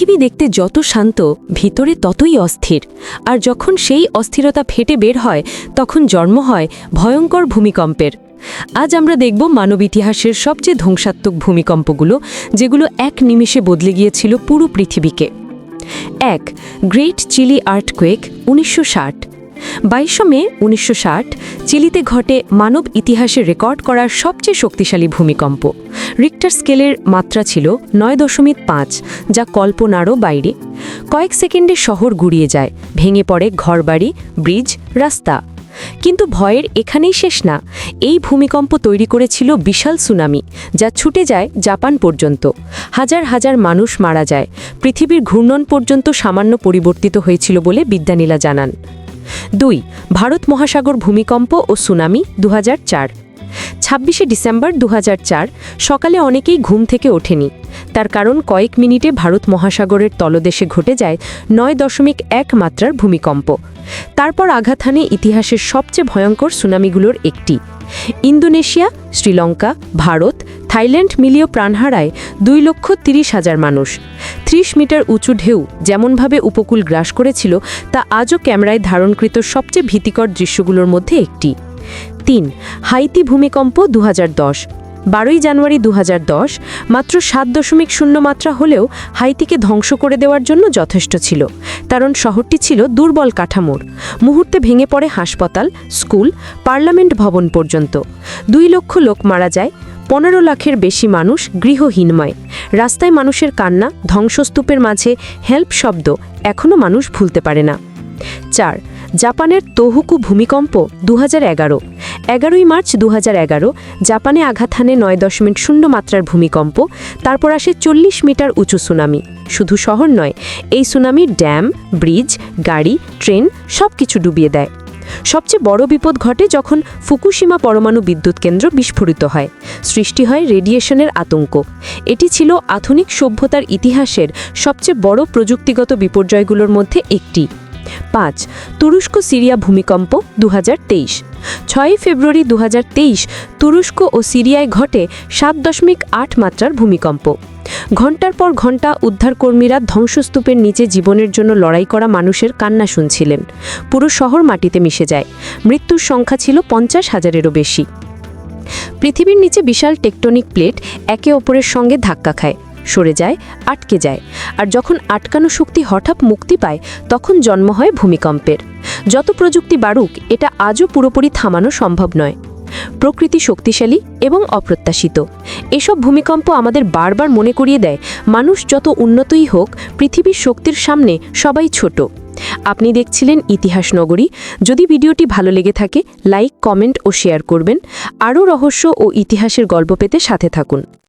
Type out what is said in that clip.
পৃথিবী দেখতে যত শান্ত ভিতরে ততই অস্থির, আর যখন সেই অস্থিরতা ফেটে বের হয় তখন জন্ম হয় ভয়ঙ্কর ভূমিকম্পের। আজ আমরা দেখব মানব ইতিহাসের সবচেয়ে ধ্বংসাত্মক ভূমিকম্পগুলো, যেগুলো এক নিমিষে বদলে গিয়েছিল পুরো পৃথিবীকে। ১. Great Chile earthquake ১৯৬০। ২২ মে ১৯৬০ চিলিতে ঘটে মানব ইতিহাসে রেকর্ড করার সবচেয়ে শক্তিশালী ভূমিকম্প। রিক্টার স্কেলের মাত্রা ছিল ৯.৫, যা কল্পনারও বাইরে। কয়েক সেকেন্ডে শহর গুড়িয়ে যায়, ভেঙে পড়ে ঘরবাড়ি, ব্রিজ, রাস্তা। কিন্তু ভয়ের এখানেই শেষ না। এই ভূমিকম্প তৈরি করেছিল বিশাল সুনামি, যা ছুটে যায় জাপান পর্যন্ত। হাজার হাজার মানুষ মারা যায়। পৃথিবীর ঘূর্ণন পর্যন্ত সামান্য পরিবর্তিত হয়েছিল বলে বিজ্ঞানীরা জানান। ২. ভারত মহাসাগর ভূমিকম্প ও সুনামি ২০০৪। ২৬শে ডিসেম্বর ২০০৪ সকালে অনেকেই ঘুম থেকে ওঠেনি। তার কারণ কয়েক মিনিটে ভারত মহাসাগরের তলদেশে ঘটে যায় ৯.১ মাত্রার ভূমিকম্প। তারপর আঘাত হানে ইতিহাসের সবচেয়ে ভয়ঙ্কর সুনামিগুলোর একটি। ইন্দোনেশিয়া, শ্রীলঙ্কা, ভারত, থাইল্যান্ড মিলিয়ে প্রাণ হারায় ২,৩০,০০০ মানুষ। ৩০ মিটার উঁচু ঢেউ যেমনভাবে উপকূল গ্রাস করেছিল, তা আজও ক্যামেরায় ধারণকৃত সবচেয়ে ভীতিকর দৃশ্যগুলোর মধ্যে একটি। ৩. হাইতি ভূমিকম্প ২০১০। ১২ই জানুয়ারি ২০১০ মাত্র ৭.০ মাত্রা হলেও হাইতিকে ধ্বংস করে দেওয়ার জন্য যথেষ্ট ছিল, কারণ শহরটি ছিল দুর্বল কাঠামোর। মুহূর্তে ভেঙে পড়ে হাসপাতাল, স্কুল, পার্লামেন্ট ভবন পর্যন্ত। ২ লক্ষ লোক মারা যায়, ১৫ লাখের বেশি মানুষ গৃহহীনময়। রাস্তায় মানুষের কান্না, ধ্বংসস্তূপের মাঝে হেল্প শব্দ এখনও মানুষ ভুলতে পারে না। ৪. জাপানের তোহোকু ভূমিকম্প ২০১১। ১১ই মার্চ ২০১১ জাপানে আঘাত হানে ৯.০ মাত্রার ভূমিকম্প। তারপর আসে ৪০ মিটার উঁচু সুনামি। শুধু শহর নয়, এই সুনামি ড্যাম, ব্রিজ, গাড়ি, ট্রেন সব কিছু ডুবিয়ে দেয়। সবচেয়ে বড় বিপদ ঘটে যখন ফুকুশিমা পরমাণু বিদ্যুৎ কেন্দ্র বিস্ফোরিত হয়। সৃষ্টি হয় রেডিয়েশনের আতঙ্ক। এটি ছিল আধুনিক সভ্যতার ইতিহাসের সবচেয়ে বড় প্রযুক্তিগত বিপর্যয়গুলোর মধ্যে একটি। ৫. তুরস্ক সিরিয়া ভূমিকম্প ২০২৩। ৬ ফেব্রুয়ারি ২০২৩ তুরস্ক ও সিরিয়ায় ঘটে ৭.৮ মাত্রার ভূমিকম্প। ঘণ্টার পর ঘণ্টা উদ্ধারকর্মীরা ধ্বংসস্তূপের নিচে জীবনের জন্য লড়াই করা মানুষের কান্না শুনছিলেন। পুরো শহর মাটিতে মিশে যায়। মৃত্যুর সংখ্যা ছিল ৫০,০০০-এরও বেশি। পৃথিবীর নিচে বিশাল টেকটনিক প্লেট একে অপরের সঙ্গে ধাক্কা খায়, সরে যায়, আটকে যায়। আর যখন আটকানো শক্তি হঠাৎ মুক্তি পায়, তখন জন্ম হয় ভূমিকম্পের। যত প্রযুক্তি বাড়ুক, এটা আজও পুরোপুরি থামানো সম্ভব নয়। প্রকৃতি শক্তিশালী এবং অপ্রত্যাশিত। এসব ভূমিকম্প আমাদের বারবার মনে করিয়ে দেয়, মানুষ যত উন্নতই হোক, পৃথিবীর শক্তির সামনে সবাই ছোট। আপনি দেখছিলেন ইতিহাস নগরী। যদি ভিডিওটি ভালো লেগে থাকে, লাইক, কমেন্ট ও শেয়ার করবেন। আরও রহস্য ও ইতিহাসের গল্প পেতে সাথে থাকুন।